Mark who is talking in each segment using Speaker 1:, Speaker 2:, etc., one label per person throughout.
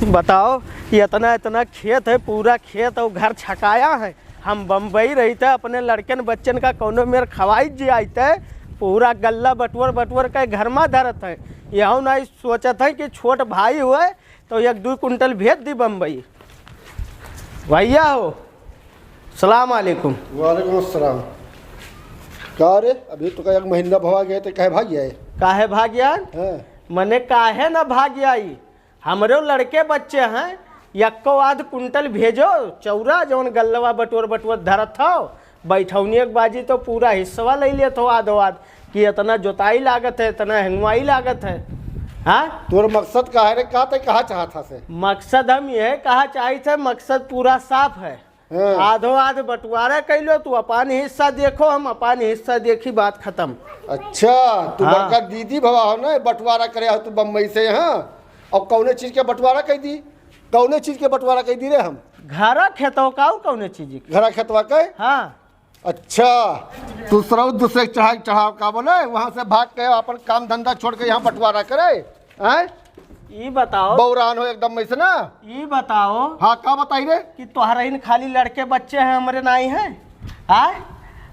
Speaker 1: बताओ, ये इतना इतना खेत है, पूरा खेत और घर छकाया है। हम बम्बई रहते अपने लड़कन बच्चन का कोनो मेर खवाई जी आते, पूरा गल्ला बटवर बटवर का घर में धरत है। यह नहीं सोचत है कि छोट भाई हुए तो 1-2 कुंटल भेज दी बम्बई। भैया हो, सलाम अलैकुम।
Speaker 2: वालेकुम अस्सलाम। का रे अभी तो का 1 महीना भवा गए तो कहे भाग गया?
Speaker 1: काहे भाग गया? मने काहे ना भाग आई, हमरे लड़के बच्चे हैं, 1 कुंटल भेजो चौरा जौन गल्लवा बटवर बटवर धरत हो। बैठौनी एक बाजी तो पूरा हिस्सा ले लेत हो आधो आध कि इतना जोताई लागत है, इतना हंगवाई लागत है। हाँ,
Speaker 2: तोर मकसद का है रे? का ते कहा चाहता से?
Speaker 1: मकसद हम ये कहा चाहे थे, मकसद पूरा साफ है। आधो आध बंटवारा कैलो, तू अपन हिस्सा देखो, हम अपन हिस्सा देखी, बात खत्म।
Speaker 2: अच्छा, तू बड़का दीदी भवा हो ना, बंटवारा करे हो तू बम्बई से यहाँ। और कौने चीज के बंटवारा कह दी? कौने चीज के बंटवारा कह दी रे? हम
Speaker 1: घरा खेतों का कौने चीज?
Speaker 2: घरा खेतवा के।
Speaker 1: हाँ।
Speaker 2: अच्छा, तू सरऊ दूसरे चढ़ाव का बोले, वहाँ से भाग के अपन काम धंधा छोड़ के यहाँ बंटवारा करे?
Speaker 1: ये बताओ,
Speaker 2: बौरान हो एकदम ऐसे ना।
Speaker 1: ये बताओ।
Speaker 2: हाँ, का बताई रे?
Speaker 1: कि तोहरा इन खाली लड़के बच्चे हैं, हमरे नहीं हैं?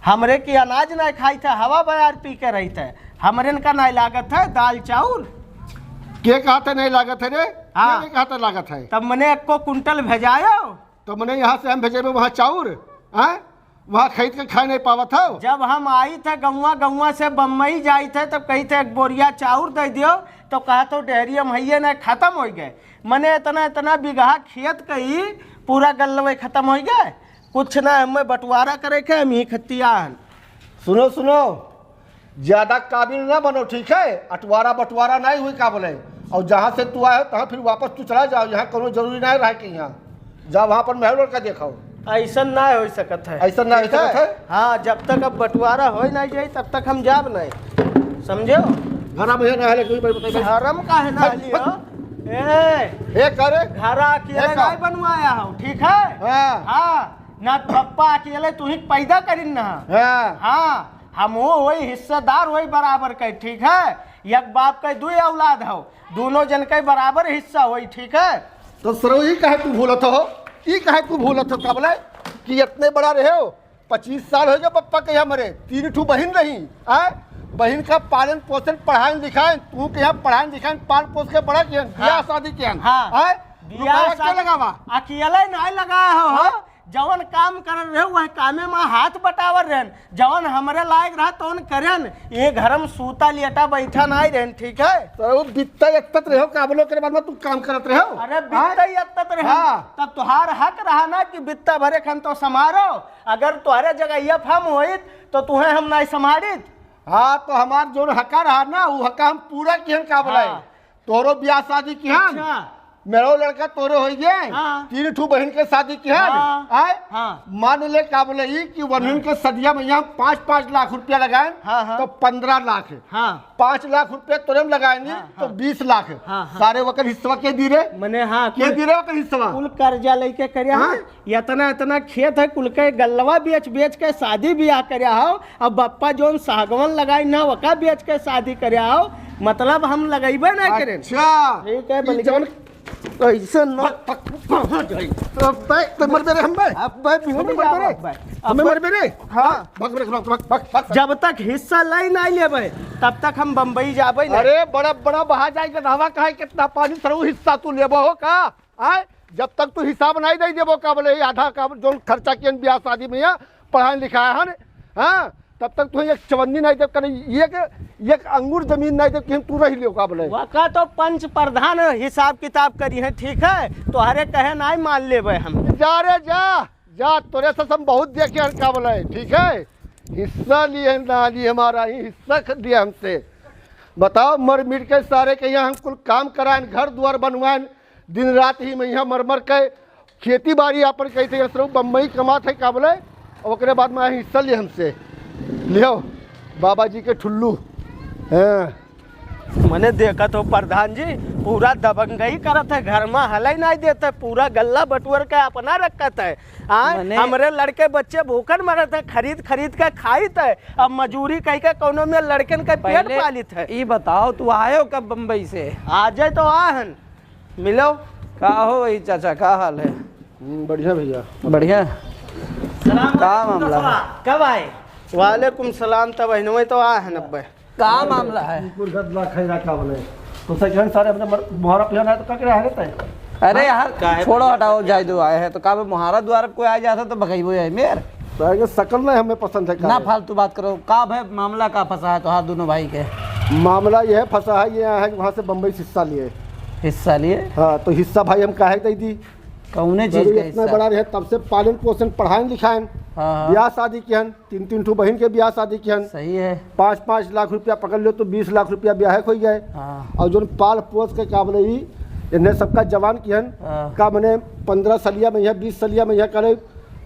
Speaker 1: हमरे की अनाज नहीं खाई थे, हवा बयार पी के रही थे, हमरे इनका नहीं लागत है दाल चाउर।
Speaker 2: के कहते नहीं लागत है रे?
Speaker 1: हाँ,
Speaker 2: के कहते लागत है?
Speaker 1: तब मैंने 1 कुंटल भेजायो।
Speaker 2: तो मैंने यहाँ से हम भेजे वहाँ चाउर, वहाँ खरीद के खा नहीं पावत हो।
Speaker 1: जब हम आई थे गौवा से बम्बई जाई थे, तब कही थे 1 बोरिया चाउर दे दियो, तो कहा तो डेयरी हम है ना खत्म हो गए। मैंने इतना बीघा खेत कही पूरा गल्लवे खत्म हो गए। कुछ ना हमें बंटवारा करे के, हम ही खतियान।
Speaker 2: सुनो सुनो, ज्यादा काबिल ना बनो, ठीक है? अटवारा बंटवारा नहीं हुई का बोले। और जहाँ से तू आए तहाँ फिर वापस तू चला जाओ, यहाँ कोनो जरूरी नहीं रहा कि यहाँ जाओ, वहाँ पर महल का देखो। ऐसा
Speaker 1: ना हो सकत है,
Speaker 2: ऐसा ना हो सकत है।
Speaker 1: हाँ, जब तक अब बंटवारा हो नहीं जाए तब तक हम जाब नहीं, समझो।
Speaker 2: घरा में ना है,
Speaker 1: हरम का है ना लियो।
Speaker 2: ए करे
Speaker 1: घरा अकेले नहीं बनवाया हो, ठीक है? हाँ, ना पप्पा अकेले तू ही पैदा करी ना। हाँ, हम वही हिस्सेदार वही बराबर के, ठीक है? 1 बाप के 2 औलाद हो, दोनों जन के बराबर हिस्सा वही, ठीक है?
Speaker 2: तो सरो ही कहे तू भूलत हो, ये कहे तू भूलत हो? का बोले कि इतने बड़ा रहे हो, 25 साल हो गए पप्पा के यहाँ मरे, 3 ठू बहन रही। बहन का पालन पोषण पढ़ाई लिखाई, तू के यहाँ पढ़ाई लिखाई पाल पोष के बड़ा किया, ब्याह शादी किया।
Speaker 1: अकेले नहीं लगाया हो, जवन काम कर रहे वह कामे में हाथ बटावर रहन, जवन हमरे लायक रहा तो करेन। ये घर में सूता लेटा बैठा नहीं रहन, ठीक है?
Speaker 2: तो बित्ता यत्तत रहो, काबलो के बाद में तू काम करत रहो।
Speaker 1: अरे बित्ता यत्तत रहो, तब तुहार हक रहा ना कि बित्ता भरे खन तो समारो। अगर तुम्हारे जगह ये फम होई तो तुम्हें हम नहीं संभालित।
Speaker 2: हाँ, तो हमार जो हका रहा ना, वो हका हम पूरा किहन का बोला। तोरो ब्याह शादी किहन, मेरो लड़का तोरे हो गए। 3 ठू बहन के शादी किहन। मान ले का बोले कि वनन के सदिया में यहाँ 5-5 लाख रुपया लगाए, तो 15 लाख है। 5 लाख रुपया तोरे में लगाएंगे तो 20 लाख है। सारे वक्त हिस्सा के दी रे
Speaker 1: मने। हाँ,
Speaker 2: के दी रे वक्त हिस्सा?
Speaker 1: कुल कर्जा लेके करया है, इतना खेत है, कुल के गल्लवा बेच के शादी ब्याह करया हो। अब बप्पा जोन सागवन लगाई ना वका बेच के शादी करया हो, मतलब हम लगेबे नहीं करें।
Speaker 2: अच्छा,
Speaker 1: ठीक है, बलिजन ऐसे न जब तक हिस्सा लाई नहीं लेबे तब तक हम बम्बई जाबे नहीं।
Speaker 2: अरे बड़ा बड़ा बहा जाएगा, हवा कहा कितना पानी सरू हिस्सा तू लेबो हो का? जब तक तू हिसाब नहीं दे देबो का बोले आधा का जो खर्चा किया ब्याह शादी में पढ़ाई लिखाया है, हाँ, तब तक तू एक चवन्नी नहीं दे कर, एक अंगूर जमीन नहीं दे कि तू रही लियो का बोले।
Speaker 1: वका तो पंच प्रधान हिसाब किताब करी है, ठीक है? तो हरे कहे नहीं मान लेबे हम।
Speaker 2: जा रे जा, तोरे से हम बहुत देखे का बोले, ठीक है? हिस्सा लिए ना लिए, हमारा ही हिस्सा दिया हमसे। बताओ, मर मिट के सारे के यहाँ हम कुल काम कराएं, घर द्वार बनवाएं, दिन रात ही में यहाँ मर के खेती बाड़ी अपन कही थे, बम्बई कमात है का बोले। और बाद में हिस्सा लिए हमसे, लियो बाबा जी के ठुल्लू।
Speaker 1: मैंने देखा तो प्रधान जी पूरा दबंगई करत है, घर में हलाई नहीं देते, पूरा गल्ला बटवर के अपना रखत है। हमारे लड़के बच्चे भूखन मरत है, खरीद के खाइत है। अब मजूरी कह के कोनो में लड़कन के पेट पालित है।
Speaker 3: ये बताओ, तू आयो कब बम्बई से?
Speaker 1: आ जाए तो आहन, मिलो।
Speaker 3: का हो भाई चाचा, का हाल है?
Speaker 2: बढ़िया भैया।
Speaker 3: बढ़िया। का मामला है?
Speaker 1: कब आए? वालेकुम सलाम। तब अहनवे तो आ है 90।
Speaker 3: का मामला है?
Speaker 2: क्या बोले तो सेकंड सारे अपने मुहारा प्लान है तो क्या करे रहता है।
Speaker 3: अरे यार छोड़ो हटाओ, जाए दो आए हैं तो का मुहारा द्वारा कोई आ जाता तो भगाई वो है मेरे
Speaker 2: शकल नहीं हमें पसंद है।
Speaker 3: ना फालतू बात करो। का भाई मामला का फंसा है तो हाथ दोनों भाई के?
Speaker 2: मामला यह है फंसा है, ये है कि वहाँ से बम्बई से हिस्सा लिए।
Speaker 3: हिस्सा लिए?
Speaker 2: हाँ तो हिस्सा भाई हम काहे दे दी,
Speaker 3: कौने चीज का
Speaker 2: इतना
Speaker 3: हिस्सा?
Speaker 2: बड़ा रहे तब से पालन पोषण पढ़ाइन लिखाइन,
Speaker 3: हाँ,
Speaker 2: ब्याह शादी किहन, 3 ठो बहन के ब्याह शादी किहन,
Speaker 3: सही है।
Speaker 2: 5 लाख रुपया पकड़ लो तो 20 लाख रुपया ब्याह हो गए।
Speaker 3: हाँ,
Speaker 2: और जो पाल पोस के काबले इन्हें सबका जवान किहन
Speaker 3: हाँ।
Speaker 2: का मैंने 15 सलिया में यह 20 सलिया में यह करे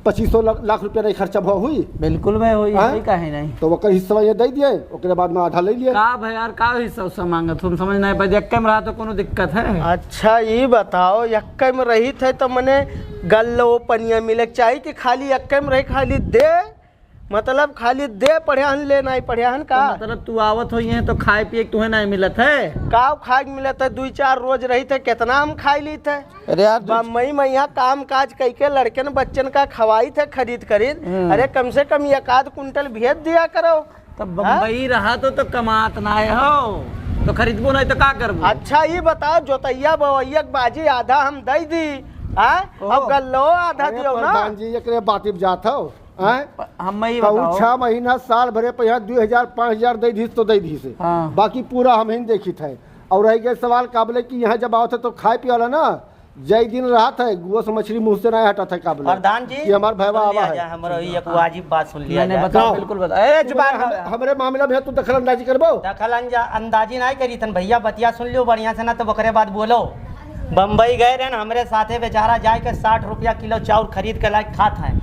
Speaker 2: 2500 लाख रुपया नहीं खर्चा हुआ हुई।
Speaker 3: बिल्कुल मैं हुई
Speaker 2: हाँ?
Speaker 3: है काहे नहीं।
Speaker 2: तो वो हिस्सा ये दे दिए, उसके बाद में आधा ले लिए।
Speaker 3: का भाई यार का हिस्सा उससे मांगा तुम समझ नहीं पाए? यक्के में रहा तो कोनो दिक्कत है?
Speaker 1: अच्छा ये बताओ, यक्के में रही थे तो मने गल्लो पनिया मिले चाहिए कि खाली यक्के में रही खाली दे, मतलब खाली दे पढ़ियान ले नहीं पढ़ियान का
Speaker 3: तो मतलब तू आवत हो ये तो खाए पिए के तुम्हें नहीं मिलत है?
Speaker 1: काव खाए के मिले थे 2-4 रोज रही थे, कितना हम खाई ली थे।
Speaker 3: अरे यार
Speaker 1: बम्बई में यहाँ काम काज कई के लड़कन बच्चन का खवाई थे खरीद खरीद। अरे कम से कम 1-8 कुंटल भेज दिया करो।
Speaker 3: तब बम्बई रहा तो कमात ना हो तो खरीदबो नहीं तो का करबो?
Speaker 1: अच्छा ये बताओ, जोतैया बवैया के बाजी आधा हम दे दी, अब गल्लो आधा दियो ना।
Speaker 2: प्रधान जी एकरे बातिब जात हो
Speaker 3: हम ही
Speaker 2: कहूँ
Speaker 3: बताओ।
Speaker 2: 6 महीना साल भरे पे यहाँ 2000-5000 दे दी तो दे दी से।
Speaker 3: हाँ।
Speaker 2: बाकी पूरा हम ही देखी थे। और रह गए सवाल काबले कि यहाँ जब आओ थे तो खाए पिया ना जय दिन रहा था गुआ से मछली मुँह से नहीं हटा था काबले।
Speaker 4: प्रधान जी
Speaker 2: कि हमारे भैया आवा है।
Speaker 4: हमारा एक वाजिब बात सुन लिया
Speaker 3: मैंने
Speaker 4: जाए।
Speaker 3: बताओ, बिल्कुल बताओ। अरे जुबान
Speaker 2: हमारे मामले में तू दखल अंदाजी करबो।
Speaker 4: दखल अंदाजी नहीं करी थन भैया, बतिया सुन लियो बढ़िया से ना तो बकरे बाद बोलो। बम्बई गए रहे ना हमरे साथे बेचारा जाए के 60 रुपया किलो चाउर खरीद के लाके खात है।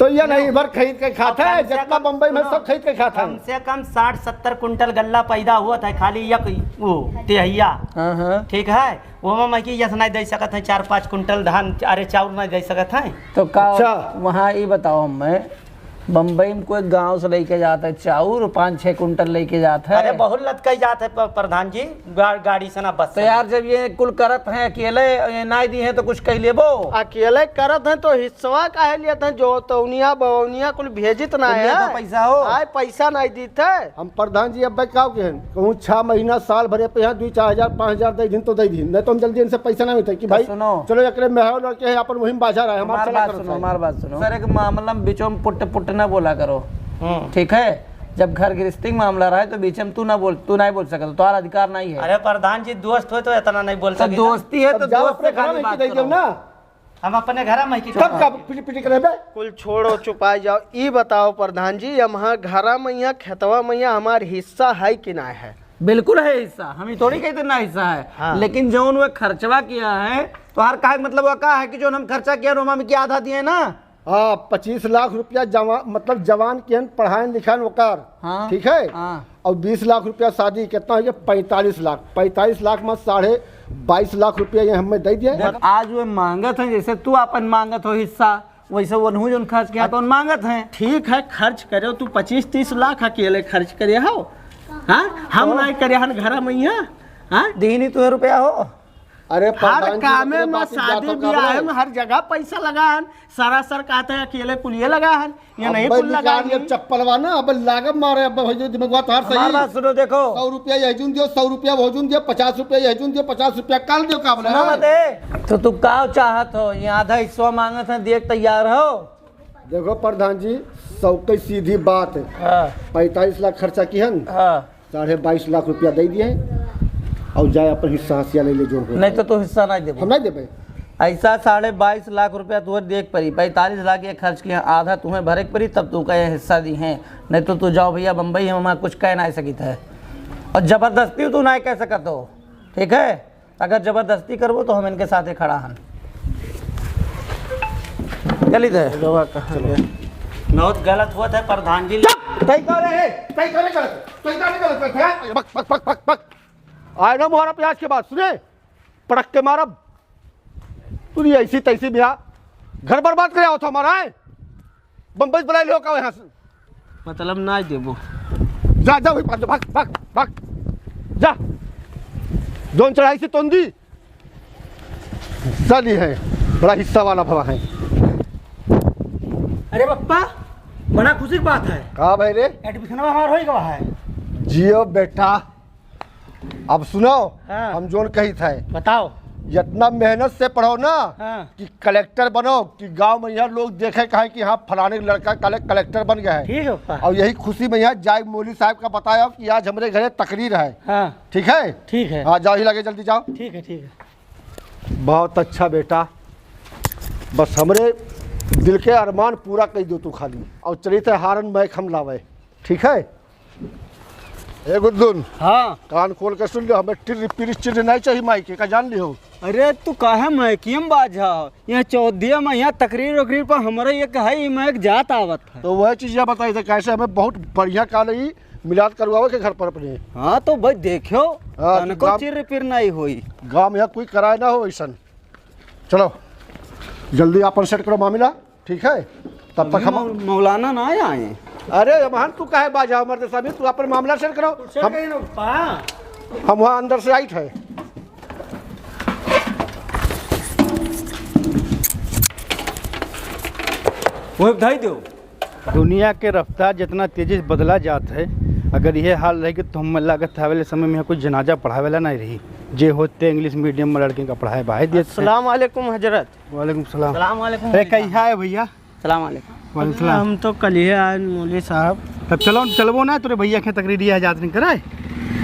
Speaker 2: तो ये नहीं भर खरीद के खाता है,
Speaker 4: कम से
Speaker 2: जितना
Speaker 4: कम-
Speaker 2: बम्बई में सब खरीद के खाता
Speaker 4: कम
Speaker 2: है।
Speaker 4: से कम 60-70 कुंटल गल्ला पैदा हुआ था खाली एक वो तेहिया।
Speaker 3: हाँ हाँ।
Speaker 4: ठीक है, वो में की यस नहीं दे सकत है 4-5 कुंटल धान अरे चाउर नहीं दे सकत है।
Speaker 3: तो का
Speaker 2: अच्छा।
Speaker 3: वहाँ ये बताओ हमें बम्बई में कोई गांव से लेके जाता है चाउर 5-6 कुंटल लेके जाता है।
Speaker 4: अरे बहुत लटकाई जाते है प्रधान जी, गाड़ी से ना बस
Speaker 3: तो
Speaker 4: से।
Speaker 3: यार जब ये कुल करत हैं अकेले ये नहीं दी है तो कुछ कह लेबो।
Speaker 1: अकेले करत हैं तो हिस्सा काहे लिए थे, जो तौनिया बवनिया कुल भेजित ना है।
Speaker 3: तो पैसा हो
Speaker 1: आए पैसा नहीं दी थे।
Speaker 2: हम प्रधान जी अब क्या के कहूँ 6 महीना साल भरे पे यहाँ 2-4,000-5,000 दे दिन तो दे दी, नहीं तो हम जल्दी इनसे पैसा नहीं मिलते कि भाई
Speaker 3: सुनो।
Speaker 2: चलो एकरे में है लड़के हैं अपन मुहिम बाजार है हमारा
Speaker 3: हमारी
Speaker 2: चला
Speaker 3: बात
Speaker 2: करो
Speaker 3: सुनो,
Speaker 2: साहब।
Speaker 3: हमारी बात सुनो। सर एक मामला में बीचों में पुट ना बोला करो, ठीक है? जब घर गृहस्थी का मामला रहा है तो बीच में तू नहीं बोल सकता, तुम्हारा अधिकार नहीं है।
Speaker 4: अरे प्रधान जी दोस्त हो तो इतना नहीं बोल
Speaker 3: तो
Speaker 4: सकते।
Speaker 3: दोस्ती है तो
Speaker 2: तब जाओ
Speaker 3: दोस्त
Speaker 2: अपने
Speaker 3: से
Speaker 2: घर
Speaker 3: खाली
Speaker 2: में
Speaker 3: बात
Speaker 2: दे दो
Speaker 3: करो।
Speaker 2: ना,
Speaker 4: हम अपने घर में की
Speaker 2: तब का पिटी करे बे।
Speaker 1: कुल छोड़ो चुपाई जाओ। ये बताओ प्रधान जी, यहाँ घरा मैया खेतवा मैया हमार हिस्सा है कि ना है?
Speaker 3: बिल्कुल है हिस्सा, हम ही थोड़ी कहते ना हिस्सा है।
Speaker 1: हाँ।
Speaker 3: लेकिन जो वो खर्चवा किया है तो हर का मतलब वो का है कि जो हम खर्चा किया रोमा में क्या आधा दिए ना।
Speaker 2: हाँ 25 लाख रुपया मतलब जवान के पढ़ाइन लिखाइन वकार।
Speaker 3: हाँ।
Speaker 2: ठीक है।
Speaker 3: हाँ।
Speaker 2: और 20 लाख रुपया शादी कितना है 45 लाख। 45 लाख में 22.5 लाख रुपया ये हमें दे दिए।
Speaker 3: देख, आज वो मांगत है जैसे तू अपन मांगत हो हिस्सा, वैसे वो नहीं जो खर्च किया तो उन मांगत है।
Speaker 1: ठीक है खर्च करे, तू 25-30 लाख अकेले खर्च करे हो। हाँ हम नहीं करे हन घरा मैया। हाँ
Speaker 3: दीनी तुहे रुपया हो।
Speaker 2: अरे
Speaker 1: हर
Speaker 2: प्रधान जी,
Speaker 1: कामे
Speaker 2: अपने
Speaker 1: में
Speaker 2: बात
Speaker 1: शादी
Speaker 2: जातो
Speaker 1: ब्याह
Speaker 2: काबले।
Speaker 1: में हर जगह पैसा लगा हन। सारा सर कहते हैं अकेले कुलिये लगा हन, ये नहीं
Speaker 2: अब
Speaker 1: कुल लगा
Speaker 2: निकाल ये चप्पलवा ना अब लागब मारे अब भैया दिमाग तार
Speaker 3: हमारी
Speaker 2: सही।
Speaker 3: बात सुनो, देखो
Speaker 2: 100 रुपया यहजून दियो, 100 रुपया भोजून दियो, 50 रुपया यहजून दियो, 50 रुपया काल दियो काबले।
Speaker 3: सुनो मत। तो तू का चाहत हो, ये आधा हिस्सा मांगत है, देख तैयार हो?
Speaker 2: देखो प्रधान जी 100 की सीधी बात है। 45 लाख खर्चा की हन, 22.5 लाख रुपया दे दिए और जाए अपन हिस्सा हसिया ले जो हो।
Speaker 3: नहीं तो तू हिस्सा नहीं दे।
Speaker 2: हम नहीं देवे।
Speaker 3: ऐसा 22.5 लाख रुपया तुम्हें देख पड़ी, 45 लाख ये खर्च किया, आधा तुम्हें भरे पड़ी तब तू का हिस्सा दी है। नहीं तो तू जाओ भैया बम्बई हम हमारा कुछ कह नहीं सकी है और जबरदस्ती तू नहीं कह सकत हो, ठीक है? अगर जबरदस्ती करबो तो हम इनके साथ ही खड़ा हन। चली दे
Speaker 4: बहुत गलत हुआ था प्रधान जी।
Speaker 2: आए ना मुहारा प्याज के बाद सुने पड़क के मारा तू ऐसी तैसी बिहा घर बर्बाद करे आओ था हमारा है बम्बई से बुला लियो का यहाँ से
Speaker 1: मतलब नहीं देबो।
Speaker 2: जा जा वही भाग भाग भाग जा जोन चढ़ाई से तोंदी हिस्सा लिए हैं, बड़ा हिस्सा वाला भवा है।
Speaker 4: अरे पप्पा बड़ा खुशी की बात है,
Speaker 2: कहा भाई रे?
Speaker 4: एडमिशन हमारा हो गया है।
Speaker 2: जियो बेटा। अब सुनो,
Speaker 4: हाँ।
Speaker 2: हम जोन कही थे,
Speaker 4: बताओ।
Speaker 2: इतना मेहनत से पढ़ो ना
Speaker 4: हाँ।
Speaker 2: कि कलेक्टर बनो, कि गांव में यहाँ लोग देखे कहे कि हाँ फलाने लड़का कलेक्टर बन गया है।
Speaker 4: ठीक है पप्पा।
Speaker 2: और यही खुशी में यहाँ जाए मौलवी साहब का बताया कि आज हमारे घरे तकरीर है।
Speaker 4: हाँ
Speaker 2: ठीक है?
Speaker 4: ठीक है।
Speaker 2: हाँ जाओ, ही लगे जल्दी जाओ।
Speaker 4: ठीक है ठीक है।
Speaker 2: बहुत अच्छा बेटा, बस हमरे दिल के अरमान पूरा कर दो तू खाली, और चली थे हारन मैक हम लावे। ठीक है? ए गुद्दुन,
Speaker 5: हाँ।
Speaker 2: कान खोल के सुन लो, हमें टिर पिर चिर नहीं चाहिए माइके का, जान लियो।
Speaker 5: अरे तू काहे मैकियम बाजा यहाँ चौदिया में यहाँ तकरीर वकरीर पर हमारे ये कहे मैं जात आवत है।
Speaker 2: तो वह चीज़ बताई थे कैसे हमें बहुत बढ़िया काल मिलाद करवावे के घर पर अपने।
Speaker 5: हाँ तो भाई देखो
Speaker 2: हाँ,
Speaker 5: तनको
Speaker 2: गाँव-
Speaker 5: चिर पिर नहीं हुई।
Speaker 2: गाँव में यहाँ कोई कराए ना हो ऐसा। चलो जल्दी अपन सेट करो मामला। ठीक है? तब तक हम
Speaker 5: मौलाना ना आए।
Speaker 2: अरे महान तू काहे बाजा हमारे सामने, तू अपन मामला सेट करो। हम वहाँ अंदर से आई थे।
Speaker 5: वो बधाई दो।
Speaker 6: दुनिया के रफ्तार जितना तेजी से बदला जात है, अगर यह हाल रहे कि तो हम लागत आवेले समय में यहाँ कुछ जनाजा पढ़ावेला नहीं रही, जे होते इंग्लिश मीडियम में लड़के का पढ़ाए बाहे दिए।
Speaker 1: अस्सलाम वालेकुम हजरत।
Speaker 6: वालेकुम सलाम।
Speaker 4: सलाम वालेकुम।
Speaker 6: अरे कैसा है भैया?
Speaker 4: सलाम वालेकुम।
Speaker 6: वालेकुम सलाम।
Speaker 1: हम तो कल ही आए मौलवी साहब।
Speaker 6: तब चलो ना तेरे भैया के तकरीरी आजाद नहीं कराए।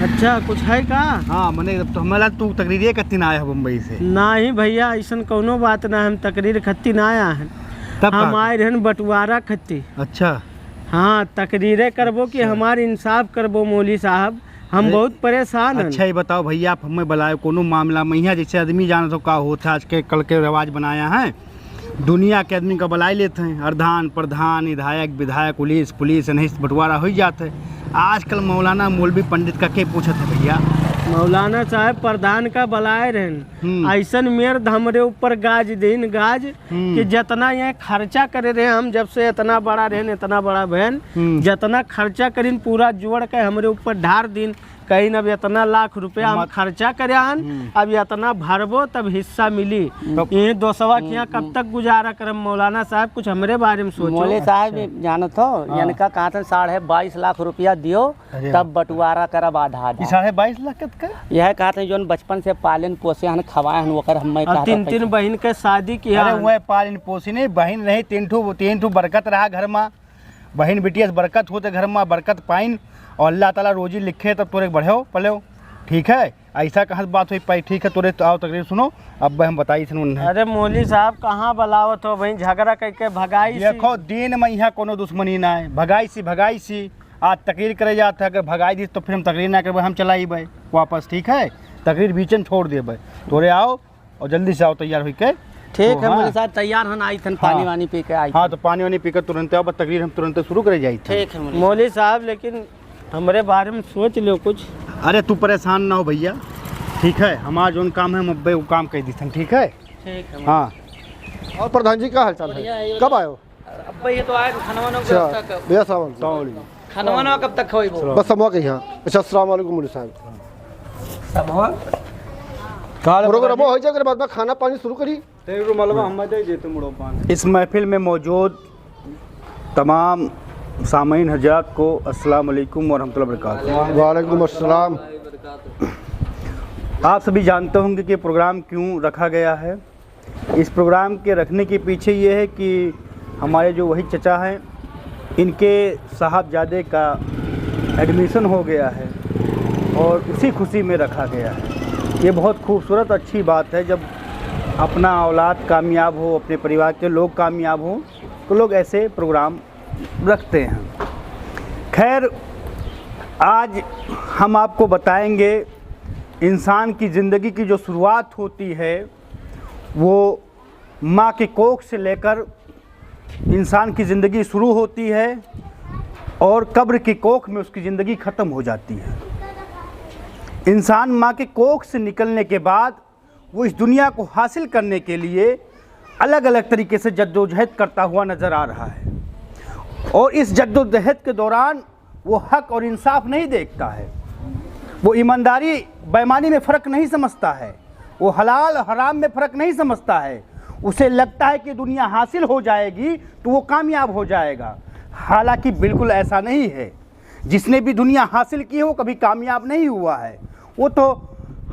Speaker 1: अच्छा कुछ है का?
Speaker 6: हाँ मने तो हमारा तू तकरीरी कत्ती आया है बम्बई से।
Speaker 1: ना ही भैया ऐसा कोनो बात ना, हम तकरीर खत्ती ना आया है,
Speaker 6: तब
Speaker 1: हम आए रहन बंटवारा खत्ती।
Speaker 6: अच्छा
Speaker 1: हाँ तकरीरें करबो कि हमार इंसाफ करबो मौलवी साहब, हम बहुत परेशान हैं।
Speaker 6: अच्छा ये बताओ भैया, आप हमें बुलाए कोनो मामला में यहाँ जैसे आदमी जाना तो का होता है, आज के कल के रिवाज बनाया है, दुनिया के आदमी का बुलाए लेते हैं, अर्धान प्रधान विधायक विधायक पुलिस नहीं बंटवारा हो जाता है। आजकल मौलाना मौलवी पंडित का क्या पूछत है भैया?
Speaker 1: मौलाना साहब प्रधान का बलाए रहन, ऐसन मेर हमरे ऊपर गाज दिन गाज कि जितना यहाँ खर्चा करे रहे, हम जब से इतना बड़ा रहन इतना बड़ा बहन, जितना खर्चा करीन पूरा जोड़ के हमरे ऊपर ढार दिन, कहीं अब इतना लाख रुपया हम खर्चा करे हन, अब इतना भरबो तब हिस्सा मिली। ये दोसवा के यहाँ कब तक गुजारा करम? मौलाना साहब कुछ हमरे बारे में सोचो।
Speaker 4: मौलवी साहब जानत हो, इनका कहा था 22.5 लाख रुपया दियो तब बंटवारा करब आधा आधा।
Speaker 6: 22.5 लाख का
Speaker 4: यह कहा था जो बचपन से पालन पोसे हन खवाए हन वकर हम
Speaker 1: और तीन बहन के शादी किया।
Speaker 6: अरे वह पालन पोसी नहीं, बहन रही तीन ठो बरकत रहा घर में, बहन बिटिया से बरकत होते घर में, बरकत पाइन और अल्लाह ताला रोजी लिखे तब तोरे बढ़ो पलो। ठीक है? ऐसा कहाँ बात हुई पाई? ठीक है तोरे तो आओ तकरीर सुनो, अब हम बताई सुन।
Speaker 1: अरे मौलवी साहब कहाँ बलावत हो भाई, झगड़ा करके भगाई सी।
Speaker 6: देखो दिन में यहाँ कोनो दुश्मनी ना है, भगाई सी आज तकरीर करे जाता है, अगर भगाई दी तो फिर हम तकरीर ना करबे, हम चलाई भाई वापस। ठीक है? तकरीर बीच में छोड़ दे भाई, तोरे आओ और जल्दी से आओ तैयार हो के।
Speaker 4: ठीक
Speaker 6: तो
Speaker 4: है
Speaker 6: हाँ।
Speaker 4: मौलवी साहब तैयार हन आई थन, पानी वानी पी के आई।
Speaker 6: हाँ तो पानी वानी पीकर तुरंत आओ, बस तकरीर हम तुरंत शुरू करे जाई।
Speaker 4: ठीक है मौलवी।
Speaker 1: मौलवी साहब लेकिन हमरे बारे में सोच लो कुछ।
Speaker 6: अरे तू परेशान ना हो भैया, ठीक है? हमारा जो काम है हम अब्बे वो काम कर दी। ठीक है?
Speaker 4: ठीक है
Speaker 6: हाँ।
Speaker 2: और प्रधान जी का हाल चाल है? कब आयो?
Speaker 4: अब ये तो आए खाना
Speaker 2: अच्छा भैया साहब,
Speaker 4: खाना कब तक खोई वो
Speaker 2: बस हम के यहाँ। अच्छा अस्सलाम वालेकुम मौलवी साहब।
Speaker 4: सब हो
Speaker 2: प्रोग्राम हो जाए बाद में खाना पानी शुरू करी।
Speaker 6: इस महफिल में मौजूद तमाम सामीन हजरात को अस्सलाम वालेकुम वरहमतुल्लाहि वबरकातुहू।
Speaker 2: वालेकुम अस्सलाम।
Speaker 6: आप सभी जानते होंगे कि प्रोग्राम क्यों रखा गया है। इस प्रोग्राम के रखने के पीछे ये है कि हमारे जो वही चचा हैं, इनके साहबजादे का एडमिशन हो गया है और उसी खुशी में रखा गया है। ये बहुत खूबसूरत अच्छी बात है, जब अपना औलाद कामयाब हो, अपने परिवार के लोग कामयाब हों तो लोग ऐसे प्रोग्राम रखते हैं। खैर आज हम आपको बताएंगे इंसान की ज़िंदगी की जो शुरुआत होती है वो माँ के कोख से लेकर इंसान की ज़िंदगी शुरू होती है और कब्र की कोख में उसकी ज़िंदगी ख़त्म हो जाती है। इंसान माँ के कोख से निकलने के बाद वो इस दुनिया को हासिल करने के लिए अलग अलग तरीके से जद्दोजहद करता हुआ नज़र आ रहा है और इस जद्दोजहद के दौरान वो हक और इंसाफ नहीं देखता है, वो ईमानदारी बेईमानी में फ़र्क नहीं समझता है, वो हलाल हराम में फ़र्क नहीं समझता है। उसे लगता है कि दुनिया हासिल हो जाएगी तो वो कामयाब हो जाएगा। हालांकि बिल्कुल ऐसा नहीं है। जिसने भी दुनिया हासिल की है वो कभी कामयाब नहीं हुआ है। वो तो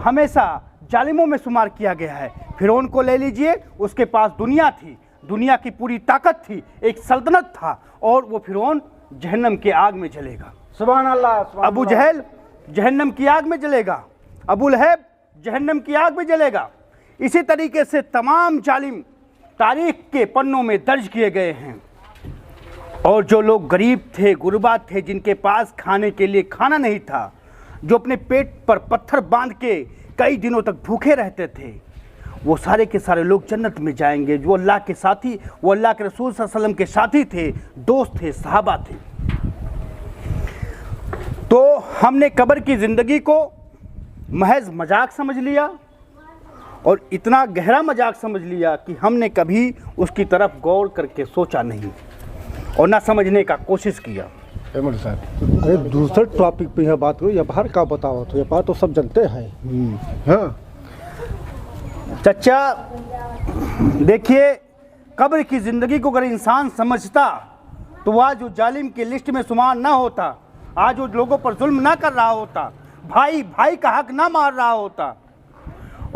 Speaker 6: हमेशा जालिमों में शुमार किया गया है। फिरौन को ले लीजिए, उसके पास दुनिया थी, दुनिया की पूरी ताकत थी, एक सल्तनत था, और वो फिरौन जहन्नम की आग में जलेगा।
Speaker 5: सुभान अल्लाह।
Speaker 6: अबू जहल जहन्नम की आग में जलेगा, अबू लहब जहन्नम की आग में जलेगा। इसी तरीके से तमाम जालिम तारीख के पन्नों में दर्ज किए गए हैं। और जो लोग गरीब थे, गुरबा थे, जिनके पास खाने के लिए खाना नहीं था, जो अपने पेट पर पत्थर बांध के कई दिनों तक भूखे रहते थे, वो सारे के सारे लोग जन्नत में जाएंगे। जो अल्लाह के साथी, वो अल्लाह के रसूल सल्लल्लाहु अलैहि वसल्लम के साथी थे, दोस्त थे, सहाबा थे। तो हमने कब्र की ज़िंदगी को महज मजाक समझ लिया, और इतना गहरा मजाक समझ लिया कि हमने कभी उसकी तरफ गौर करके सोचा नहीं और ना समझने का कोशिश किया।
Speaker 2: मौलवी साहब, अरे दूसरे टॉपिक पे यह बात करो, ये बाहर का बताओ तो ये बात तो सब जानते हैं। हाँ
Speaker 6: चचा देखिए, कब्र की ज़िंदगी को अगर इंसान समझता तो आज जो जालिम की लिस्ट में शुमार ना होता, आज वो लोगों पर जुल्म ना कर रहा होता, भाई भाई का हक ना मार रहा होता।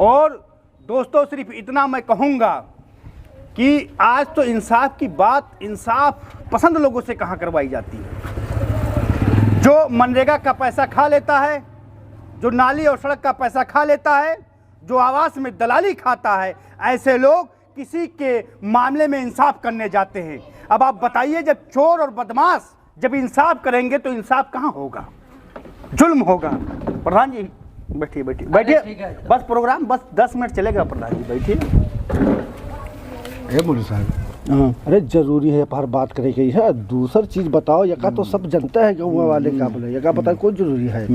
Speaker 6: और दोस्तों, सिर्फ इतना मैं कहूँगा कि आज तो इंसाफ की बात इंसाफ पसंद लोगों से कहाँ करवाई जाती है। जो मनरेगा का पैसा खा लेता है, जो नाली और सड़क का पैसा खा लेता है, जो आवास में दलाली खाता है, ऐसे लोग किसी के मामले में इंसाफ करने जाते हैं। अब आप बताइए, जब चोर और बदमाश जब इंसाफ करेंगे तो इंसाफ कहाँ होगा, जुल्म होगा। प्रधान जी बैठिए बैठिए बैठिए, बस प्रोग्राम बस 10 मिनट चलेगा। प्रधान जी बैठिए।
Speaker 2: मौलवी साहब, अरे जरूरी है हर बात करे गई है। दूसर चीज बताओ, यका तो सब जनता है गाँव वाले का बोले, यका बताओ कौन जरूरी है,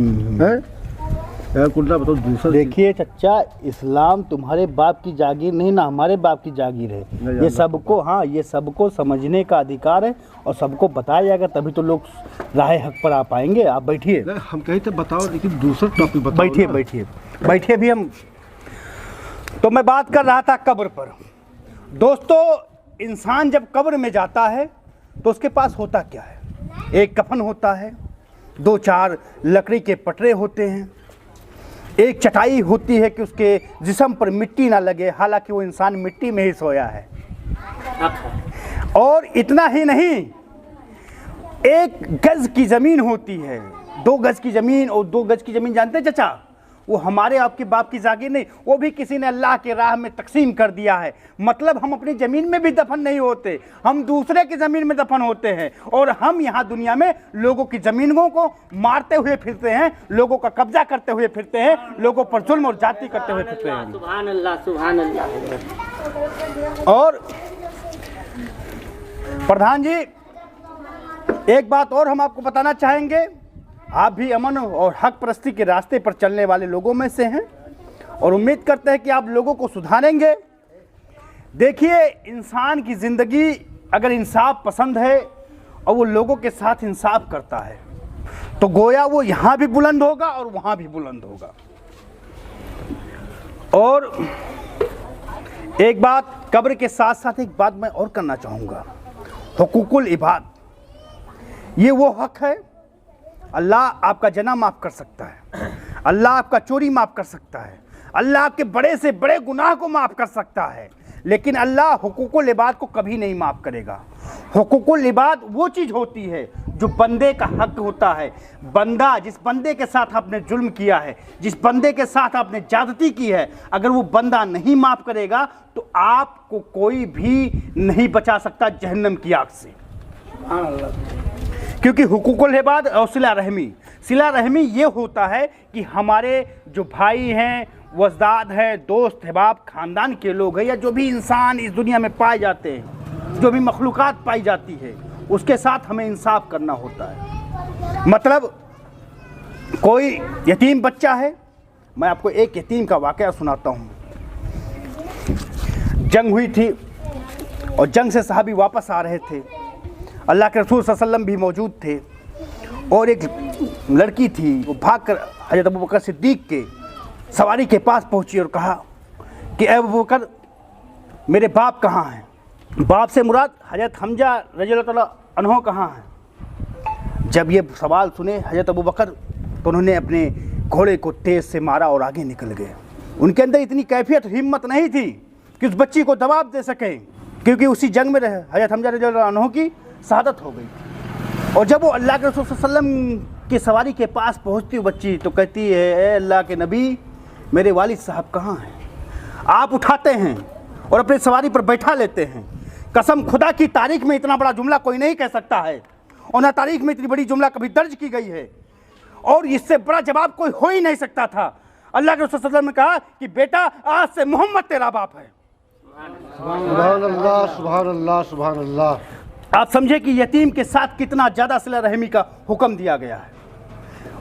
Speaker 2: कुंडा बताओ दूसरा।
Speaker 6: देखिए चचा, इस्लाम तुम्हारे बाप की जागीर नहीं ना हमारे बाप की जागीर है। ये सबको, हाँ, ये सबको समझने का अधिकार है और सबको बताया जाएगा, तभी तो लोग राह हक पर आ पाएंगे। आप बैठिए।
Speaker 2: हम कहीं तो बताओ, लेकिन दूसरा टॉपिक बताओ।
Speaker 6: बैठिए बैठिए बैठिए भी हम। तो मैं बात कर रहा था कब्र पर। दोस्तों, इंसान जब कब्र में जाता है तो उसके पास होता क्या है? एक कफन होता है, 2-4 लकड़ी के पटरे होते हैं, एक चटाई होती है कि उसके जिस्म पर मिट्टी ना लगे, हालांकि वो इंसान मिट्टी में ही सोया है। और इतना ही नहीं, 1 गज की ज़मीन होती है। 2 गज की ज़मीन, और 2 गज की ज़मीन जानते हैं चचा, वो हमारे आपके बाप की जागीर नहीं, वो भी किसी ने अल्लाह के राह में तकसीम कर दिया है। मतलब हम अपनी ज़मीन में भी दफन नहीं होते, हम दूसरे की ज़मीन में दफन होते हैं। और हम यहाँ दुनिया में लोगों की ज़मीनों को मारते हुए फिरते हैं, लोगों का कब्जा करते हुए फिरते हैं, लोगों पर जुल्म और जाति करते हुए फिरते हैं।
Speaker 4: सुभान अल्लाह, सुभान अल्लाह।
Speaker 6: और प्रधान जी, एक बात और हम आपको बताना चाहेंगे। आप भी अमन और हक परस्ती के रास्ते पर चलने वाले लोगों में से हैं और उम्मीद करते हैं कि आप लोगों को सुधारेंगे। देखिए, इंसान की ज़िंदगी अगर इंसाफ पसंद है और वो लोगों के साथ इंसाफ करता है तो गोया वो यहाँ भी बुलंद होगा और वहाँ भी बुलंद होगा। और एक बात कब्र के साथ साथ एक बात मैं और करना चाहूँगा, हुकूकुल इबाद। ये वो हक है, अल्लाह आपका जना माफ़ कर सकता है, अल्लाह आपका चोरी माफ़ कर सकता है, अल्लाह आपके बड़े से बड़े गुनाह को माफ़ कर सकता है, लेकिन अल्लाह हुकूकुल इबाद को कभी नहीं माफ़ करेगा। हुकूकुल इबाद वो चीज़ होती है जो बंदे का हक होता है। बंदा, जिस बंदे के साथ आपने जुल्म किया है, जिस बंदे के साथ आपने ज्यादती की है, अगर वो बंदा नहीं माफ़ करेगा तो आपको कोई भी नहीं बचा सकता जहन्नम की आग से। क्योंकि हुकूकुल इबाद और सिला रहमी ये होता है कि हमारे जो भाई हैं, वजदाद हैं, दोस्त अहबाब, ख़ानदान के लोग हैं, या जो भी इंसान इस दुनिया में पाए जाते हैं, जो भी मखलूक़ात पाई जाती है, उसके साथ हमें इंसाफ करना होता है। मतलब कोई यतीम बच्चा है, मैं आपको एक यतीम का वाक़या सुनाता हूँ। जंग हुई थी और जंग से सहाबी वापस आ रहे थे, अल्लाह के रसूल सल्लल्लाहु अलैहि वसल्लम भी मौजूद थे, और एक लड़की थी, वो भागकर हज़रत अबू बकर सिद्दीक़ के सवारी के पास पहुंची और कहा, कि अबू बकर मेरे बाप कहाँ हैं। बाप से मुराद हज़रत हमजा रज़ियल्लाहु तआला अन्हु कहाँ हैं। जब ये सवाल सुने हज़रत अबू बकर तो उन्होंने अपने घोड़े को तेज़ से मारा और आगे निकल गए। उनके अंदर इतनी कैफियत हिम्मत नहीं थी कि उस बच्ची को जवाब दे सकें, क्योंकि उसी जंग में हज़रत हमजा रज़ियल्लाहु अन्हु की शहादत हो गई। और जब वो अल्लाह के रसूल सल्लल्लाहु अलैहि वसल्लम की सवारी के पास पहुंचती बच्ची तो कहती है, ए अल्लाह के नबी, मेरे वालिद साहब कहाँ हैं। आप उठाते हैं और अपनी सवारी पर बैठा लेते हैं। कसम खुदा की तारीख में इतना बड़ा जुमला कोई नहीं कह सकता है, और ना तारीख में इतनी बड़ी जुमला कभी दर्ज की गई है, और इससे बड़ा जवाब कोई हो ही नहीं सकता था। अल्लाह के रसूल सल्लल्लाहु अलैहि वसल्लम ने कहा कि बेटा, आज से मोहम्मद तेरा बाप है।
Speaker 2: सुभान अल्लाह, सुभान अल्लाह, सुभान अल्लाह।
Speaker 6: आप समझे कि यतीम के साथ कितना ज़्यादा सिला रहमी का हुक्म दिया गया है।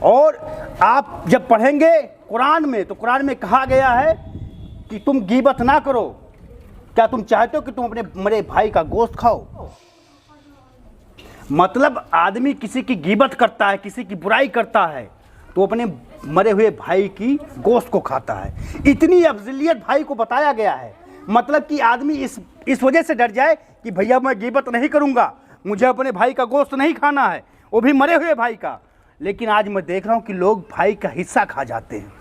Speaker 6: और आप जब पढ़ेंगे कुरान में तो कुरान में कहा गया है कि तुम गीबत ना करो। क्या तुम चाहते हो कि तुम अपने मरे भाई का गोश्त खाओ? मतलब आदमी किसी की गीबत करता है, किसी की बुराई करता है तो अपने मरे हुए भाई की गोश्त को खाता है। इतनी अफजलियत भाई को बताया गया है, मतलब कि आदमी इस वजह से डर जाए कि भैया मैं गीबत नहीं करूँगा, मुझे अपने भाई का गोश्त नहीं खाना है, वो भी मरे हुए भाई का। लेकिन आज मैं देख रहा हूँ कि लोग भाई का हिस्सा खा जाते हैं,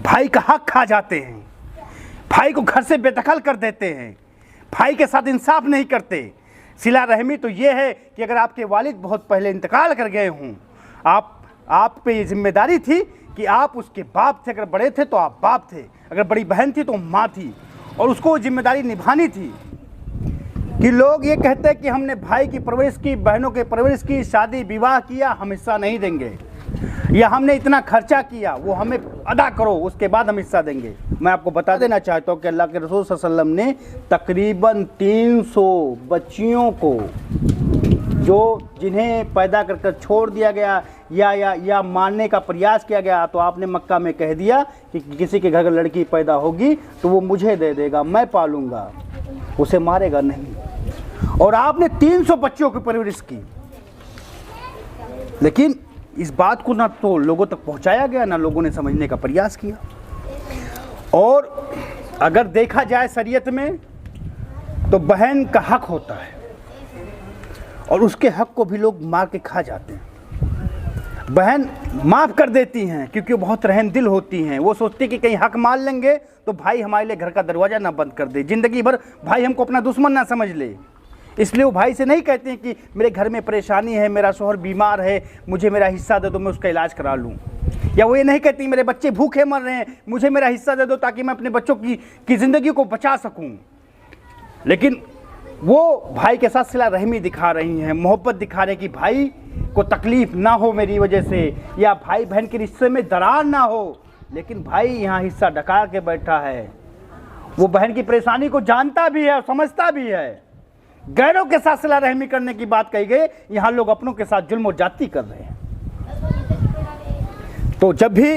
Speaker 6: भाई का हक खा जाते हैं, भाई को घर से बेदखल कर देते हैं, भाई के साथ इंसाफ नहीं करते। सिला रहमी तो ये है कि अगर आपके वालिद बहुत पहले इंतकाल कर गए हों, आप पे ये जिम्मेदारी थी कि आप उसके बाप थे। अगर बड़े थे तो आप बाप थे, अगर बड़ी बहन थी तो माँ थी, और उसको वो जिम्मेदारी निभानी थी। कि लोग ये कहते हैं कि हमने भाई की परवरिश की, बहनों के परवरिश की, शादी विवाह किया, हम हिस्सा नहीं देंगे, या हमने इतना खर्चा किया वो हमें अदा करो, उसके बाद हम हिस्सा देंगे। मैं आपको बता देना चाहता हूँ कि अल्लाह के रसूल सल्लल्लाहु अलैहि वसल्लम ने तकरीबन 300 बच्चियों को, जो जिन्हें पैदा कर छोड़ दिया गया या मारने का प्रयास किया गया, तो आपने मक्का में कह दिया कि किसी के घर का लड़की पैदा होगी तो वो मुझे दे देगा, मैं पालूंगा, उसे मारेगा नहीं। और आपने 300 बच्चों की परवरिश की। लेकिन इस बात को ना तो लोगों तक पहुंचाया गया, ना लोगों ने समझने का प्रयास किया। और अगर देखा जाए शरीयत में तो बहन का हक होता है, और उसके हक को भी लोग मार के खा जाते हैं। बहन माफ़ कर देती हैं क्योंकि वो बहुत रहम दिल होती हैं। वो सोचती कि कहीं हक मार लेंगे तो भाई हमारे लिए घर का दरवाज़ा ना बंद कर दे, ज़िंदगी भर भाई हमको अपना दुश्मन ना समझ ले। इसलिए वो भाई से नहीं कहते हैं कि मेरे घर में परेशानी है, मेरा शोहर बीमार है, मुझे मेरा हिस्सा दे दो, मैं उसका इलाज करा लूँ। या वो ये नहीं कहती मेरे बच्चे भूखे मर रहे हैं, मुझे मेरा हिस्सा दे दो ताकि मैं अपने बच्चों की ज़िंदगी को बचा सकूँ। लेकिन वो भाई के साथ सिला रहमी दिखा रही हैं, मोहब्बत दिखा रहे हैं कि भाई को तकलीफ़ ना हो मेरी वजह से, या भाई बहन के रिश्ते में दरार ना हो। लेकिन भाई यहाँ हिस्सा ढका के बैठा है, वो बहन की परेशानी को जानता भी है और समझता भी है। गैरों के साथ सिला रहमी करने की बात कही गई, यहाँ लोग अपनों के साथ जुल्म और जाती कर रहे हैं। तो जब भी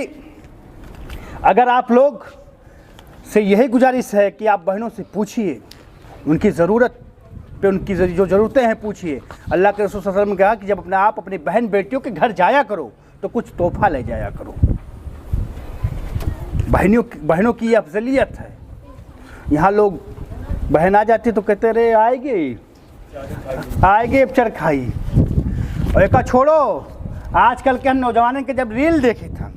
Speaker 6: अगर आप लोग से यही गुजारिश है कि आप बहनों से पूछिए, उनकी ज़रूरत पे उनकी जो ज़रूरतें हैं पूछिए। अल्लाह के रसूल सल्लल्लाहु अलैहि वसल्लम ने कहा कि जब आप अपने बहन बेटियों के घर जाया करो तो कुछ तोहफा ले जाया करो। बहनों की ये अफजलियत है। यहाँ लोग बहन आ जाती तो कहते रहे आएगी अब चरखाई, और एक छोड़ो। आजकल के हम नौजवानों के जब रील देखे था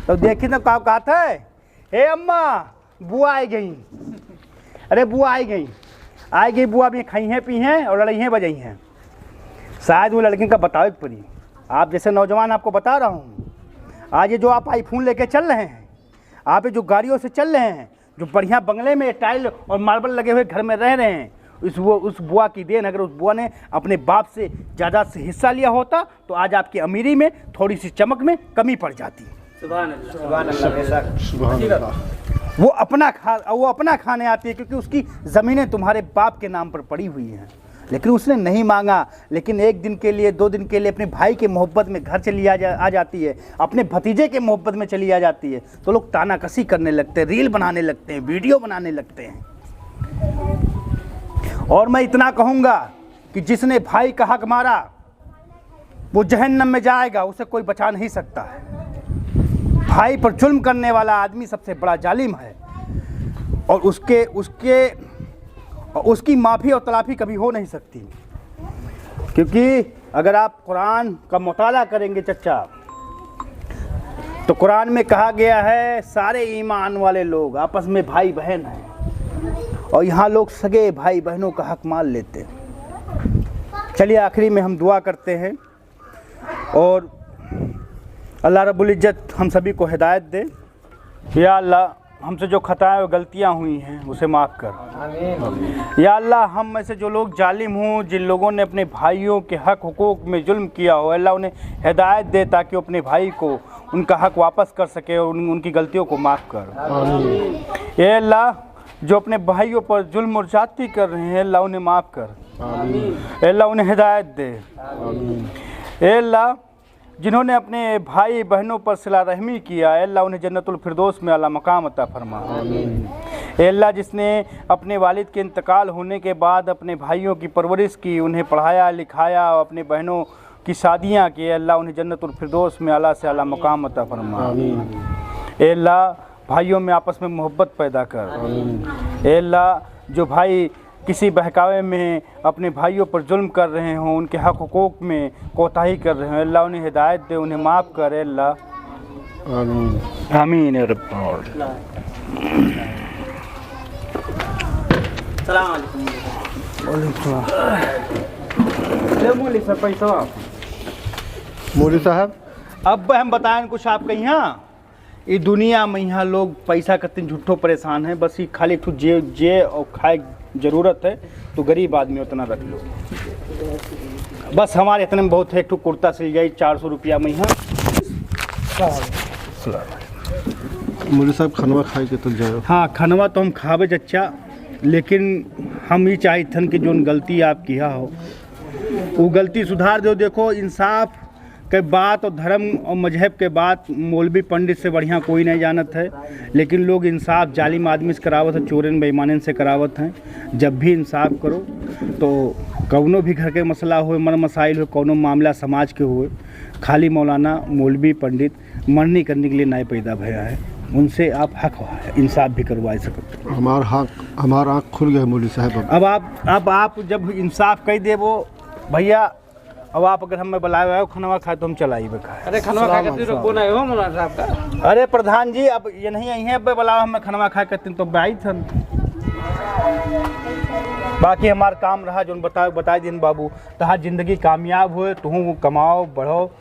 Speaker 6: तो देखी तो कहा था, हे अम्मा बुआ आई गई, अरे बुआ आई गई बुआ भी खाई हैं पी हैं और लड़ाई हैं बजाई हैं। शायद वो लड़की का बताओ पड़ी। आप जैसे नौजवान आपको बता रहा हूँ, आज ये जो आप आईफोन लेके चल रहे हैं, आप ये जो गाड़ियों से चल रहे हैं, जो बढ़िया बंगले में टाइल और मार्बल लगे हुए घर में रह रहे हैं, उस बुआ की देन। अगर उस बुआ ने अपने बाप से ज़्यादा से हिस्सा लिया होता तो आज आपकी अमीरी में थोड़ी सी चमक में कमी पड़ जाती। वो अपना खाने आती है क्योंकि उसकी ज़मीनें तुम्हारे बाप के नाम पर पड़ी हुई हैं। लेकिन उसने नहीं मांगा, लेकिन एक दिन के लिए 2 दिन के लिए अपने भाई के मोहब्बत में घर चली आ जाती है, अपने भतीजे के मोहब्बत में चली आ जाती है, तो लोग तानाकसी करने लगते हैं, रील बनाने लगते हैं, वीडियो बनाने लगते हैं। और मैं इतना कहूँगा कि जिसने भाई का हक मारा वो जहन्नम में जाएगा, उसे कोई बचा नहीं सकता है। भाई पर जुल्म करने वाला आदमी सबसे बड़ा जालिम है। और उसकी माफ़ी और तलाफ़ी कभी हो नहीं सकती, क्योंकि अगर आप कुरान का मुताला करेंगे चच्चा, तो कुरान में कहा गया है सारे ईमान वाले लोग आपस में भाई बहन हैं, और यहाँ लोग सगे भाई बहनों का हक मान लेते हैं। चलिए आखिरी में हम दुआ करते हैं और अल्लाह रब्बुल इज़्ज़त हम सभी को हिदायत दे। या अल्लाह, हमसे जो खताएं और गलतियां हुई हैं उसे माफ़ कर। या अल्लाह, हम में से जो लोग जालिम हों, जिन लोगों ने अपने भाइयों के हक हुकूक में जुल्म किया हो, अल्लाह उन्हें हिदायत दे ताकि वो अपने भाई को उनका हक वापस कर सके और उनकी गलतियों को माफ़ कर। या अल्लाह, जो अपने भाइयों पर जुल्म और ज्यादती कर रहे हैं, अल्लाह उन्हें माफ़ कर। अल्लाह उन्हें हिदायत दे। अल्लाह, जिन्होंने अपने भाई बहनों पर सिला रहमी किया, अल्लाह उन्हें जन्नतुल फिरदौस में आला मकाम अता फरमा। अल्लाह, जिसने अपने वालिद के इंतकाल होने के बाद अपने भाइयों की परवरिश की, उन्हें पढ़ाया लिखाया, अपने बहनों की शादियाँ की, अल्लाह उन्हें जन्नतुल फिरदौस में आला से आला मकाम अता फरमा। अल्लाह, भाइयों में आपस में मोहब्बत पैदा कर। अल्लाह, जो भाई किसी बहकावे में अपने भाइयों पर जुल्म कर रहे हों, उनके हक हुकूक में कोताही कर रहे हैं, अल्लाह उन्हें हिदायत दे, उन्हें माफ़ करे। अल्लाह आमीन आमीन या रब्बल आलमीन।
Speaker 4: अस्सलाम वालेकुम।
Speaker 6: ले मौली साहब पैसा।
Speaker 2: मौलवी साहब,
Speaker 6: अब हम बताएं कुछ आपके यहाँ ये दुनिया में यहाँ लोग पैसा करते झूठो परेशान हैं, बस ये खाली ठू जे और खाए ज़रूरत है तो गरीब आदमी उतना रख लो। बस हमारे इतने में बहुत है, एक ठू कुर्ता सिल जाए 400 रुपया में यहाँ।
Speaker 2: मौलवी साहब खानवा खाए के तो जाओ।
Speaker 6: हाँ, खानवा तो हम खावे चच्चा, लेकिन हम ये चाहतन कि जो गलती आप किया हो वो गलती सुधार दो। देखो, इंसाफ के बात और धर्म और मजहब के बात मौलवी पंडित से बढ़िया कोई नहीं जानत है, लेकिन लोग इंसाफ जालिम आदमी से करावत है, चोरन बेईमानन से करावत हैं। जब भी इंसाफ करो तो कौनो भी घर के मसला हो, मर मसाइल हो, कौनो मामला समाज के हुए, खाली मौलाना मौलवी पंडित मरनी करने के लिए नहीं पैदा भया है, उनसे आप हक इंसाफ भी करवा सकते।
Speaker 2: हमारा आँख खुल गया मौलवी साहब।
Speaker 6: अब आप जब इंसाफ कह दे वो भैया, अब आप अगर हमें बुलाए हो खाना खाए तो हम चलाई खाए।
Speaker 3: अरे खाना खा के कौन आए हो मौलाना साहब का?
Speaker 6: अरे प्रधान जी, अब ये नहीं आई हैं, अब बुलाओ हमें खाना खाए करते तो आई थे। बाकी हमारा काम रहा जो बता दिन बाबू, तहाँ ज़िंदगी कामयाब हुए, तुम कमाओ बढ़ो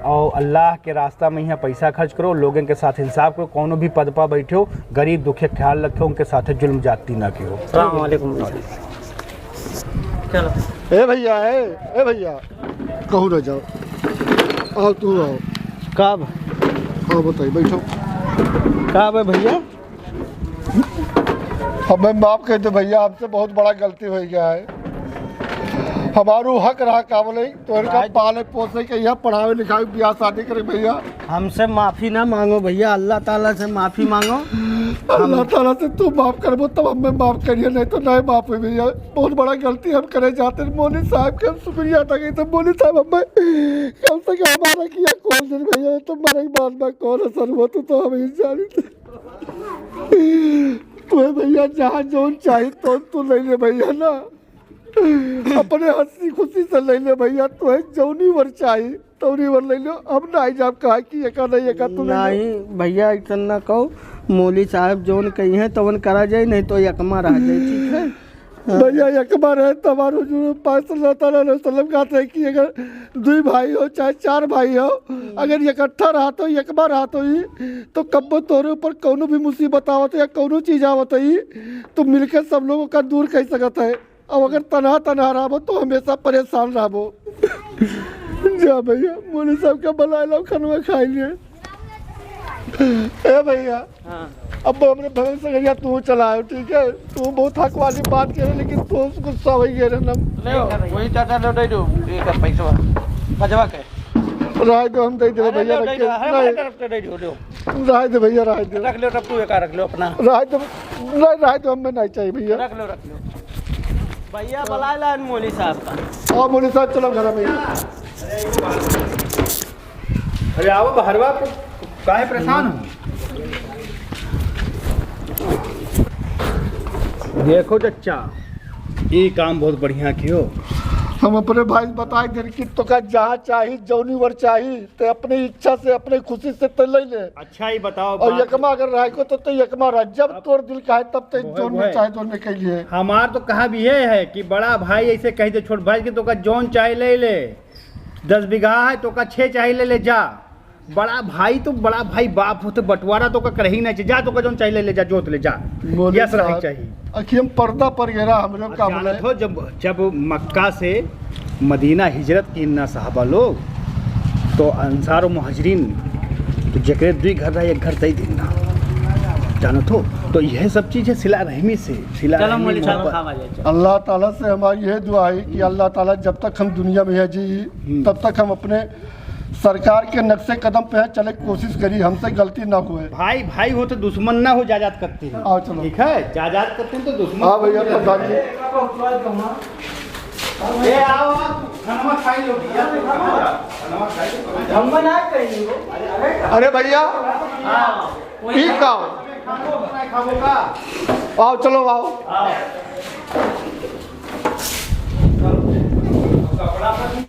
Speaker 6: और अल्लाह के रास्ता में यहाँ पैसा खर्च करो, लोगों के साथ इंसाफ करो, कौनो भी पद पर बैठे हो, गरीब दुखे ख्याल रखो, उनके साथ जुल्म जाती ना की हो।
Speaker 4: अस्सलाम वालेकुम। चलो
Speaker 2: ए भैया कहूँ न जाओ, आओ तू आओ।
Speaker 1: कब
Speaker 2: आओ बताइए, बैठो।
Speaker 1: कब है भैया?
Speaker 2: हमें माफ़ कर दो भैया, हमसे बहुत बड़ा गलती हो गया है। हमारो हक रहा का बोले तो इनका पाले पोसे के यहाँ पढ़ावे लिखावे ब्याह शादी करे भैया।
Speaker 1: हमसे माफ़ी ना मांगो भैया, अल्लाह ताला से माफ़ी मांगो।
Speaker 2: अल्लाह ताला से तू माफ़ करबो तब हमें माफ़ करिए, नहीं तो नहीं माफ़ हुई भैया। बहुत बड़ा गलती हम करे जाते हैं। मौलवी साहब का शुक्रिया था कि मौलवी साहब हमें कम से कम हमारा किया कौन दिन भैया, तुम्हारे बाद में कौन असर हुआ तो हम जानी थे। तुम्हें भैया जहाँ जो चाहिए तो तू ले ले भैया ना, अपने हंसी खुशी से ले ले भैया। तो एक जौनी वर चाहिए तौनी वर ले लो, हम ना आई जाब कहा कि एका नहीं एका तू
Speaker 1: नहीं भैया, इतना कहो मौली साहब जोन कही है तो वन करा जाए, नहीं तो यकमा रह जाए। ठीक है
Speaker 2: भैया, यकमा रहे तमार हुजूर पाक सल्लल्लाहु अलैहि वसल्लम कहते हैं कि अगर 2 भाई हो चाहे 4 भाई हो, अगर इकट्ठा रहा तो यकमा रहा तो कब तोरे ऊपर कौनो भी मुसीबत आवत या कौनो चीज़ आवत है तो मिलकर सब लोगों का दूर कर सकता है। अब अगर तनहा रहो तो हमेशा परेशान रहो। जा भैया, मौलवी साहब का बुला लो, खाना खाई लिए। ए भैया, अब हमने भवन से गया तू चलाओ, ठीक है? तू बहुत हक वाली बात करे, लेकिन तू गुस्सा हो गया ना।
Speaker 3: वही चाचा लो दे दो एक पैसा बजवा के
Speaker 2: राय दो, हम दे दे भैया, रख के
Speaker 3: तरफ से दे दो
Speaker 2: राय दे भैया, राय दे
Speaker 3: रख लो, तब तू एक रख लो अपना,
Speaker 2: राय दो हमें नहीं चाहिए भैया।
Speaker 3: रख लो
Speaker 1: भैया बुला ला मौली साहब का।
Speaker 2: और मौलवी साहब चलो घर में।
Speaker 6: अरे आओ बहरवा, काहे परेशान हो? देखो चचा, ये काम बहुत बढ़िया कियो।
Speaker 2: हम अपने भाई बताए दिन कि तो का जहाँ चाहिए जौनी वर चाहिए तो अपनी इच्छा से अपने खुशी से तो ले ले।
Speaker 6: अच्छा ही बताओ
Speaker 2: और
Speaker 6: बात।
Speaker 2: यकमा अगर राय को तो यकमा रहा, जब तोर दिल का है तब तो
Speaker 6: वो है,
Speaker 2: जोन
Speaker 6: वो
Speaker 2: में
Speaker 6: है।
Speaker 2: चाहे जोन के लिए।
Speaker 6: हमार तो कहा भी ये है कि बड़ा भाई ऐसे कही दे छोट भाई कि तो का जौन चाहे ले ले, 10 बीघा है तो का 6 चाहे ले ले जा। बड़ा भाई तो बड़ा भाई बाप हो तो बंटवारा तो का कर ही नहीं चाहिए, जा तो का जौन चाहे ले जा, जोत ले जा, यस रही चाहिए।
Speaker 2: अखियम पर्दा पर गिरा हमरे का बोले।
Speaker 6: जानत हो जब मक्का से मदीना हिजरत की ना साहबा लोग तो अंसार और मुहाजिरीन तो जकरे 2 घर रहा, 1 घर दई देना जानत हो। तो यह सब चीज़ है सिला रहमी से, सिला
Speaker 4: चलो
Speaker 6: रहमी
Speaker 4: मोली साहब
Speaker 6: मोहब्बत।
Speaker 4: खावा जाए।
Speaker 2: अल्लाह ताला से हमारी यह दुआ है कि अल्लाह ताला जब तक हम दुनिया में है जी तब तक हम अपने सरकार के नक्शे कदम पे है चले कोशिश करी, हमसे गलती ना हुए।
Speaker 6: भाई भाई हो तो दुश्मन ना हो, जायदाद करते हैं।
Speaker 2: आओ चलो।
Speaker 6: ठीक है, जायदाद करते हैं तो दुश्मन।
Speaker 2: हाँ भैया प्रधान जी।
Speaker 6: ए आओ खाना खाई लो भैया, खाना खाई लो।
Speaker 4: हम बना करेंगे वो।
Speaker 2: अरे भैया ठीक आओ,
Speaker 6: खाओ का
Speaker 2: आओ चलो आओ।
Speaker 6: कपड़ा